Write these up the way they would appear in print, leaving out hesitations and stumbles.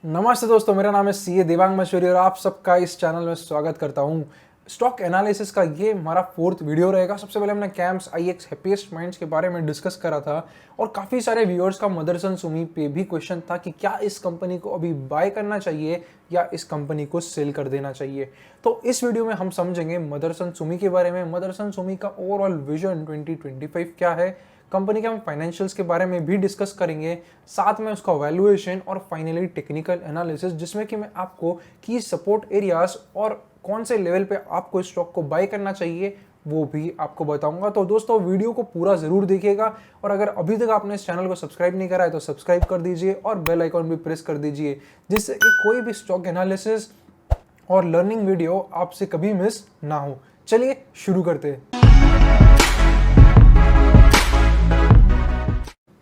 नमस्ते दोस्तों, मेरा नाम है सीए देवांग मशहूरी और आप सबका इस चैनल में स्वागत करता हूं। स्टॉक एनालिसिस का ये हमारा 4th वीडियो रहेगा। सबसे पहले हमने कैम्स आईएक्स हैप्पीएस्ट माइंड्स के बारे में डिस्कस करा था और काफ़ी सारे व्यूअर्स का मदरसन सुमी पे भी क्वेश्चन था कि क्या इस कंपनी को अभी बाय करना चाहिए या इस कंपनी को सेल कर देना चाहिए। तो इस वीडियो में हम समझेंगे मदरसन सुमी के बारे में, मदरसन सुमी का ओवरऑल विजन 2025 क्या है, कंपनी के हम फाइनेंशियल्स के बारे में भी डिस्कस करेंगे, साथ में उसका वैल्यूएशन और फाइनली टेक्निकल एनालिसिस, जिसमें कि मैं आपको की सपोर्ट एरियाज और कौन से लेवल पे आपको इस स्टॉक को बाय करना चाहिए वो भी आपको बताऊंगा। तो दोस्तों वीडियो को पूरा जरूर देखिएगा और अगर अभी तक आपने इस चैनल को सब्सक्राइब नहीं करा है तो सब्सक्राइब कर दीजिए और बेल आइकॉन भी प्रेस कर दीजिए, जिससे कि कोई भी स्टॉक एनालिसिस और लर्निंग वीडियो आपसे कभी मिस ना हो। चलिए शुरू करते हैं।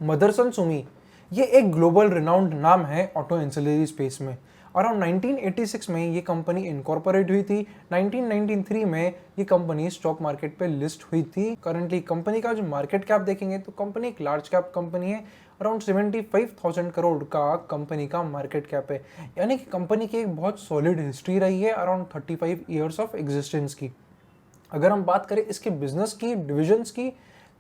मदरसन सुमी ये एक ग्लोबल रिनाउंड नाम है ऑटो एंसिलरी स्पेस में। अराउंड 1986 में ये कंपनी इनकॉर्पोरेट हुई थी। 1993 में ये कंपनी स्टॉक मार्केट पे लिस्ट हुई थी। करंटली कंपनी का जो मार्केट कैप देखेंगे तो कंपनी एक लार्ज कैप कंपनी है। अराउंड 75,000 करोड़ का कंपनी का मार्केट कैप है, यानी कि कंपनी की एक बहुत सॉलिड हिस्ट्री रही है अराउंड 35 ईयर्स ऑफ एग्जिस्टेंस की। अगर हम बात करें इसके बिजनेस की, डिविजन्स की,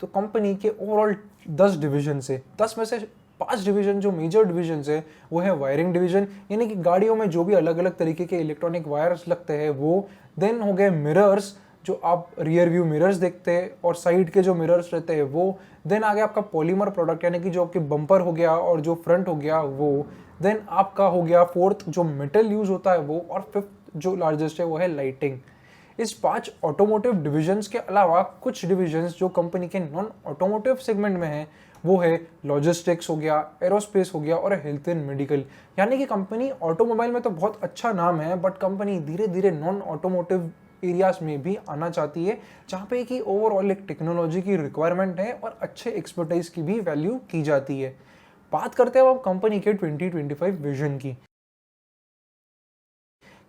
तो कंपनी के ओवरऑल 10 डिवीजन से 10 में से 5 डिवीजन जो मेजर डिवीजन है वो है वायरिंग डिवीजन, यानी कि गाड़ियों में जो भी अलग अलग तरीके के इलेक्ट्रॉनिक वायर्स लगते हैं वो। देन हो गए मिरर्स, जो आप रियर व्यू मिरर्स देखते हैं और साइड के जो मिरर्स रहते हैं वो। देन आ गया आपका पॉलीमर प्रोडक्ट, यानी कि जो आपके बम्पर हो गया और जो फ्रंट हो गया वो। देन आपका हो गया 4th जो मेटल यूज होता है वो, और 5th जो लार्जेस्ट है वो है लाइटिंग। इस 5 ऑटोमोटिव डिविजन्स के अलावा कुछ डिविजन्स जो कंपनी के नॉन ऑटोमोटिव सेगमेंट में है वो है लॉजिस्टिक्स हो गया, एरोस्पेस हो गया और हेल्थ एंड मेडिकल। यानी कि कंपनी ऑटोमोबाइल में तो बहुत अच्छा नाम है, बट कंपनी धीरे धीरे नॉन ऑटोमोटिव एरियाज में भी आना चाहती है, जहाँ पे कि ओवरऑल एक टेक्नोलॉजी की रिक्वायरमेंट है और अच्छे एक्सपर्टाइज की भी वैल्यू की जाती है। बात करते हैं अब कंपनी के 2025 विजन की।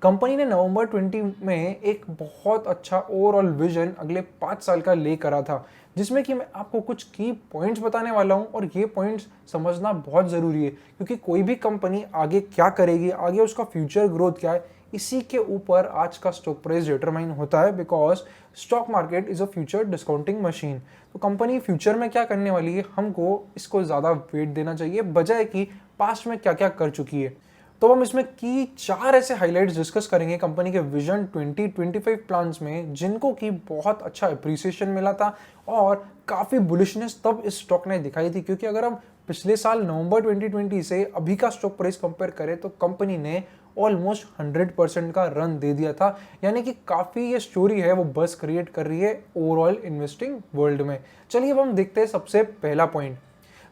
कंपनी ने नवंबर 20 में एक बहुत अच्छा ओवरऑल विजन अगले 5 साल का ले करा था, जिसमें कि मैं आपको कुछ की पॉइंट्स बताने वाला हूं और ये पॉइंट्स समझना बहुत ज़रूरी है, क्योंकि कोई भी कंपनी आगे क्या करेगी, आगे उसका फ्यूचर ग्रोथ क्या है, इसी के ऊपर आज का स्टॉक प्राइस डिटरमाइन होता है। Because stock market is a future discounting machine. तो कंपनी फ्यूचर में क्या करने वाली है, हमको इसको ज़्यादा वेट देना चाहिए बजाय कि पास्ट में क्या क्या कर चुकी है। तो हम इसमें की 4 ऐसे हाइलाइट्स डिस्कस करेंगे कंपनी के विजन 2025 प्लान्स में, जिनको की बहुत अच्छा अप्रिसिएशन मिला था और काफ़ी बुलिशनेस तब इस स्टॉक ने दिखाई थी। क्योंकि अगर हम पिछले साल नवंबर 2020 से अभी का स्टॉक प्राइस कंपेयर करें तो कंपनी ने ऑलमोस्ट 100% का रन दे दिया था, यानी कि काफ़ी ये स्टोरी है वो बस क्रिएट कर रही है ओवरऑल इन्वेस्टिंग वर्ल्ड में। चलिए अब हम देखते हैं सबसे पहला पॉइंट।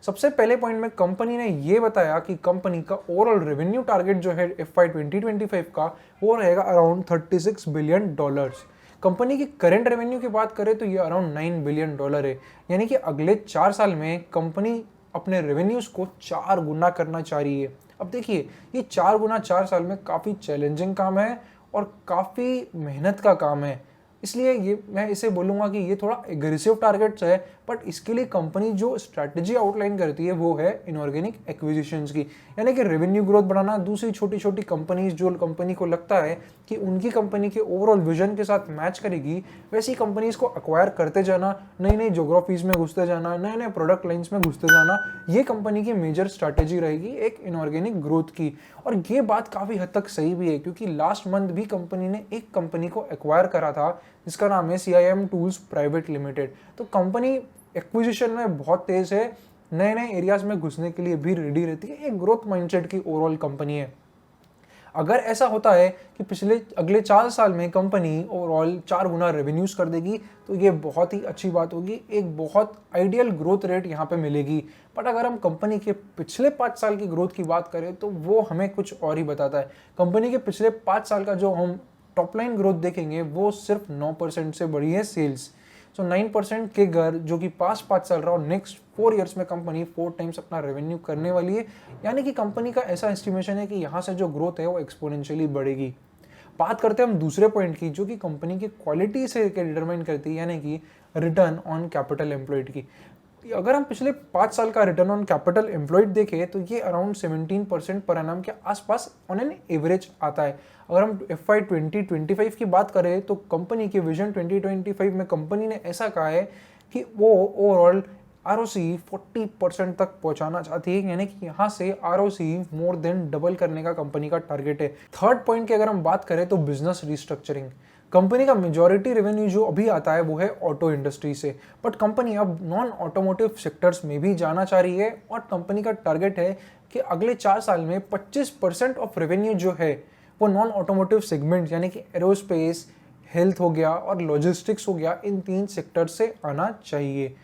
सबसे पहले पॉइंट में कंपनी ने ये बताया कि कंपनी का ओवरऑल रेवेन्यू टारगेट जो है FY 2025 का वो रहेगा अराउंड $36 बिलियन। कंपनी की करंट रेवेन्यू की बात करें तो ये अराउंड $9 बिलियन है, यानी कि अगले 4 साल में कंपनी अपने रेवेन्यूज को 4 गुना करना चाह रही है। अब देखिए ये 4 गुना 4 साल में काफ़ी चैलेंजिंग काम है और काफ़ी मेहनत का काम है, इसलिए ये मैं इसे बोलूँगा कि ये थोड़ा एग्रेसिव टारगेट्स है। बट इसके लिए कंपनी जो स्ट्रैटेजी आउटलाइन करती है वो है इनऑर्गेनिक एक्विजिशंस की, यानी कि रेवेन्यू ग्रोथ बढ़ाना। दूसरी छोटी छोटी कंपनीज जो कंपनी को लगता है कि उनकी कंपनी के ओवरऑल विजन के साथ मैच करेगी, वैसी कंपनीज को अक्वायर करते जाना, नई नई जोग्राफीज में घुसते जाना, नए नए प्रोडक्ट लाइन्स में घुसते जाना, ये कंपनी की मेजर स्ट्रैटेजी रहेगी एक इनऑर्गेनिक ग्रोथ की। और ये बात काफ़ी हद तक सही भी है, क्योंकि लास्ट मंथ भी कंपनी ने एक कंपनी को एक्वायर करा था जिसका नाम है CIM टूल्स प्राइवेट लिमिटेड। तो कंपनी एक्विजिशन में बहुत तेज है, नए नए एरियाज में घुसने के लिए भी रेडी रहती है, एक ग्रोथ माइंडसेट की ओवरऑल कंपनी है। अगर ऐसा होता है कि अगले 4 साल में कंपनी ओवरऑल 4 गुना रेवेन्यूज कर देगी तो ये बहुत ही अच्छी बात होगी, एक बहुत आइडियल ग्रोथ रेट यहाँ पे मिलेगी। बट अगर हम कंपनी के पिछले 5 साल की ग्रोथ की बात करें तो वो हमें कुछ और ही बताता है। कंपनी के पिछले 5 साल का जो हम टॉप लाइन ग्रोथ देखेंगे वो सिर्फ 9% से बढ़ी है सेल्स। सो 9% के घर जो कि पास 5 साल रहा और नेक्स्ट 4 ईयर्स में कंपनी 4 टाइम्स अपना रेवेन्यू करने वाली है, यानी कि कंपनी का ऐसा एस्टिमेशन है कि यहाँ से जो ग्रोथ है वो एक्सपोनेंशियली बढ़ेगी। बात करते हैं हम दूसरे पॉइंट की, जो कि कंपनी की क्वालिटी से डिटरमाइन करती है, यानी कि रिटर्न ऑन कैपिटल एम्प्लॉयड की। अगर हम पिछले 5 साल का रिटर्न ऑन कैपिटल एम्प्लॉयड देखें तो ये अराउंड 17% पर एनम के आसपास ऑन एन एवरेज आता है। अगर हम FY 2025 की बात करें तो कंपनी के विजन 2025 में कंपनी ने ऐसा कहा है कि वो ओवरऑल ROC 40% तक पहुंचाना चाहती है, यानी कि यहाँ से ROC मोर देन डबल करने का कंपनी का टारगेट है। थर्ड पॉइंट की अगर हम बात करें तो बिजनेस रिस्ट्रक्चरिंग। कंपनी का मेजॉरिटी रेवेन्यू जो अभी आता है वो है ऑटो इंडस्ट्री से, बट कंपनी अब नॉन ऑटोमोटिव सेक्टर्स में भी जाना चाह रही है और कंपनी का टारगेट है कि अगले 4 साल में 25% ऑफ रेवेन्यू जो है वो नॉन ऑटोमोटिव सेगमेंट यानी कि एरोस्पेस, हेल्थ हो गया और लॉजिस्टिक्स हो गया, इन 3 सेक्टर से आना चाहिए।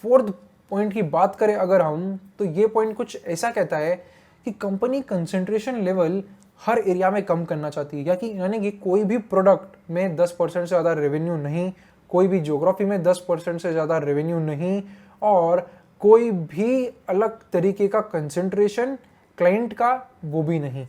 फोर्थ पॉइंट की बात करें अगर हम, तो ये पॉइंट कुछ ऐसा कहता है कि कंपनी कंसंट्रेशन लेवल हर एरिया में कम करना चाहती है, यानी कि कोई भी प्रोडक्ट में 10% से ज़्यादा रेवेन्यू नहीं, कोई भी ज्योग्राफी में 10% से ज़्यादा रेवेन्यू नहीं, और कोई भी अलग तरीके का कंसंट्रेशन क्लाइंट का वो भी नहीं।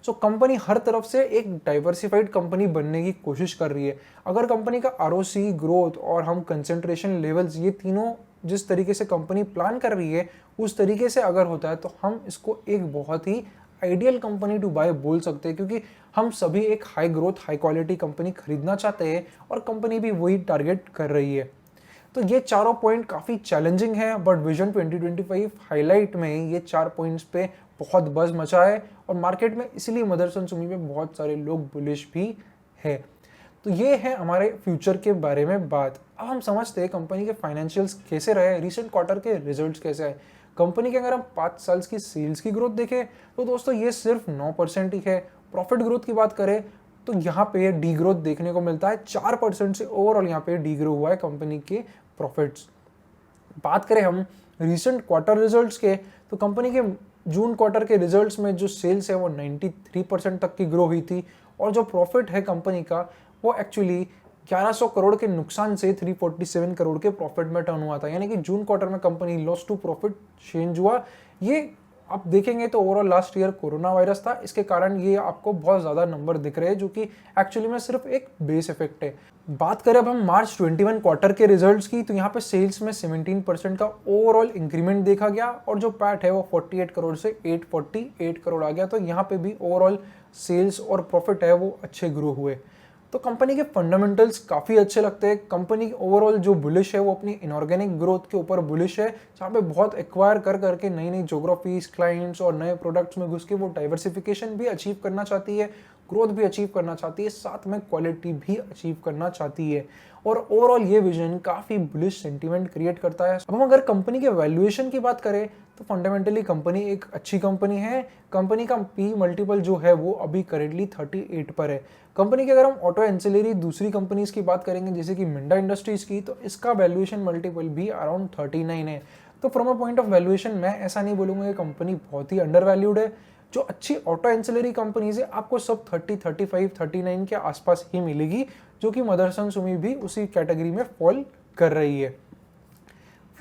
सो कंपनी हर तरफ से एक डाइवर्सिफाइड कंपनी बनने की कोशिश कर रही है। अगर कंपनी का ROC, ग्रोथ और हम कंसंट्रेशन लेवल्स, ये तीनों जिस तरीके से कंपनी प्लान कर रही है उस तरीके से अगर होता है तो हम इसको एक बहुत ही आइडियल कंपनी टू बाय बोल सकते हैं, क्योंकि हम सभी एक high growth, high quality company खरीदना चाहते हैं और कंपनी भी वही टारगेट कर रही है। तो ये चारों पॉइंट काफ़ी चैलेंजिंग है, बट विजन 2025 हाईलाइट में ये 4 पॉइंट्स पे बहुत बज़ मचा है और मार्केट में इसलिए मदरसन सुमी में बहुत सारे लोग बुलिश भी है। तो ये है हमारे फ्यूचर के बारे में बात। अब हम समझते हैं कंपनी के फाइनेंशियल्स कैसे रहे, रिसेंट क्वार्टर के रिजल्ट्स कैसे आए। कंपनी के अगर हम 5 साल की सेल्स की ग्रोथ देखें तो दोस्तों ये सिर्फ 9% ही है। प्रॉफिट ग्रोथ की बात करें तो यहाँ पे डी ग्रोथ देखने को मिलता है, 4% से ओवरऑल यहाँ पे डी ग्रो हुआ है कंपनी के प्रॉफिट्स। बात करें हम रिसेंट क्वार्टर रिजल्ट्स के तो कंपनी के जून क्वार्टर के रिजल्ट्स में जो सेल्स है वो 93% तक की ग्रो हुई थी और जो प्रॉफिट है कंपनी का वो एक्चुअली 1100 करोड़ के नुकसान से 347 करोड़ के प्रॉफिट में टर्न हुआ था, यानी कि जून क्वार्टर में company loss to profit change हुआ। ये आप देखेंगे तो overall last year corona virus था, इसके कारण ये आपको बहुत ज़्यादा नंबर दिख रहे हैं जो कि एक्चुअली में सिर्फ एक बेस इफेक्ट है। बात करें अब हम मार्च 21 क्वार्टर के रिजल्ट्स की तो यहाँ पे सेल्स में 17% का ओवरऑल इंक्रीमेंट देखा गया और जो पैट है वो 48 करोड़ से 848 करोड़ आ गया। तो यहाँ पे भी ओवरऑल सेल्स और प्रॉफिट है वो अच्छे ग्रो हुए। तो कंपनी के फंडामेंटल्स काफ़ी अच्छे लगते हैं। कंपनी ओवरऑल जो बुलिश है वो अपनी इनऑर्गेनिक ग्रोथ के ऊपर बुलिश है, जहाँ पे बहुत एक्वायर कर करके नई नई ज्योग्राफीज, क्लाइंट्स और नए प्रोडक्ट्स में घुस के वो डाइवर्सिफिकेशन भी अचीव करना चाहती है, ग्रोथ भी अचीव करना चाहती है, साथ में क्वालिटी भी अचीव करना चाहती है और ओवरऑल ये विजन काफ़ी बुलिश सेंटीमेंट क्रिएट करता है। अब हम अगर कंपनी के वैल्यूएशन की बात करें तो फंडामेंटली कंपनी एक अच्छी कंपनी है। कंपनी का P मल्टीपल जो है वो अभी करेंटली 38 पर है। कंपनी के अगर हम ऑटो एंसिलरी दूसरी कंपनीज की बात करेंगे जैसे कि मिंडा इंडस्ट्रीज की तो इसका वैल्यूएशन मल्टीपल भी अराउंड 39 है। तो from a point of valuation मैं ऐसा नहीं बोलूँगा कि कंपनी बहुत ही अंडर वैल्यूड है। जो अच्छी ऑटो एंसिलरी कंपनीज है आपको सब 30, 35, 39 के आसपास ही मिलेगी, जो कि मदरसन सुमी भी उसी कैटेगरी में फॉल कर रही है।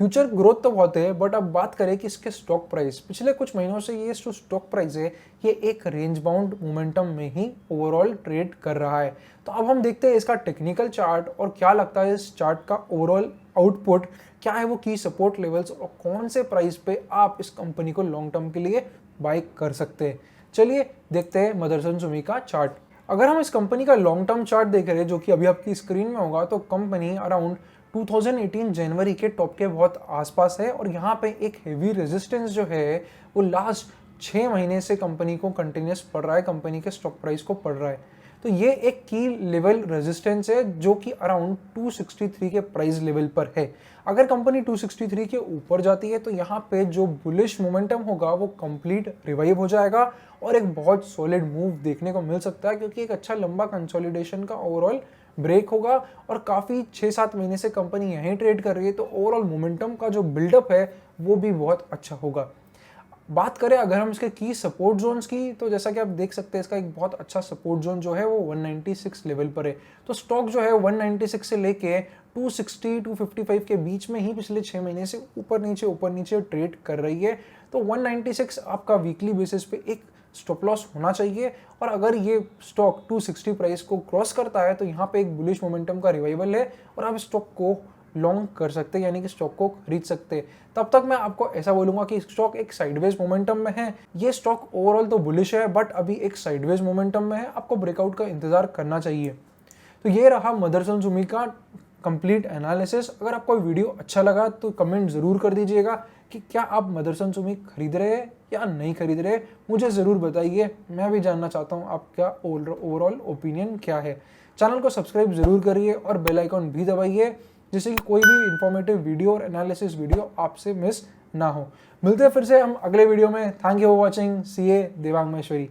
फ्यूचर ग्रोथ तो बहुत है, बट अब बात करें कि इसके स्टॉक प्राइस पिछले कुछ महीनों से ये जो स्टॉक प्राइस है ये एक रेंज बाउंड मोमेंटम में ही ओवरऑल ट्रेड कर रहा है। तो अब हम देखते हैं इसका टेक्निकल चार्ट और क्या लगता है इस चार्ट का ओवरऑल आउटपुट क्या है, वो की सपोर्ट लेवल्स और कौन से प्राइस पे आप इस कंपनी को लॉन्ग टर्म के लिए बाय कर सकते हैं। चलिए देखते हैं मदरसन सुमी का चार्ट। अगर हम इस कंपनी का लॉन्ग टर्म चार्ट देख रहे हैं जो कि अभी आपकी स्क्रीन में होगा तो कंपनी अराउंड 2018 जनवरी के टॉप के बहुत आसपास है और यहाँ पे एक हेवी रेजिस्टेंस जो है वो लास्ट 6 महीने से कंपनी को कंटिन्यूस पड़ रहा है, कंपनी के स्टॉक प्राइस को पड़ रहा है। तो ये एक की लेवल रेजिस्टेंस है जो कि अराउंड 263 के प्राइस लेवल पर है। अगर कंपनी 263 के ऊपर जाती है तो यहाँ पे जो बुलिश मोमेंटम होगा वो कंप्लीट रिवाइव हो जाएगा और एक बहुत सॉलिड मूव देखने को मिल सकता है, क्योंकि एक अच्छा लंबा कंसोलिडेशन का ओवरऑल ब्रेक होगा और काफ़ी 6-7 महीने से कंपनी यहीं ट्रेड कर रही है तो ओवरऑल मोमेंटम का जो बिल्डअप है वो भी बहुत अच्छा होगा। बात करें अगर हम इसके की सपोर्ट जोन्स की तो जैसा कि आप देख सकते हैं इसका एक बहुत अच्छा सपोर्ट जोन जो है वो 196 लेवल पर है। तो स्टॉक जो है 196 से लेके 260-255 के बीच में ही पिछले 6 महीने से ऊपर नीचे ट्रेड कर रही है। तो 196 आपका वीकली बेसिस पे एक स्टॉप लॉस होना चाहिए और अगर ये स्टॉक 260 प्राइस को क्रॉस करता है तो यहाँ पे एक बुलिश मोमेंटम का रिवाइवल है और आप स्टॉक को लॉन्ग कर सकते हैं, यानी कि स्टॉक को खरीद सकते हैं। तब तक मैं आपको ऐसा बोलूंगा कि स्टॉक एक साइडवेज मोमेंटम में है। ये स्टॉक ओवरऑल तो बुलिश है, बट अभी एक साइडवेज मोमेंटम में है, आपको ब्रेकआउट का इंतजार करना चाहिए। तो ये रहा मदरसन सुमी का कंप्लीट एनालिसिस। अगर आपको वीडियो अच्छा लगा तो कमेंट ज़रूर कर दीजिएगा कि क्या आप मदरसन सुमी खरीद रहे हैं या नहीं खरीद रहे, मुझे ज़रूर बताइए। मैं भी जानना चाहता हूँ आपका ओवरऑल ओपिनियन क्या है। चैनल को सब्सक्राइब ज़रूर करिए और बेल आइकॉन भी दबाइए, जिससे कि कोई भी इंफॉर्मेटिव वीडियो और एनालिसिस वीडियो आपसे मिस ना हो। मिलते हैं फिर से हम अगले वीडियो में। Thank you for watching. C A Devang Maheshwari.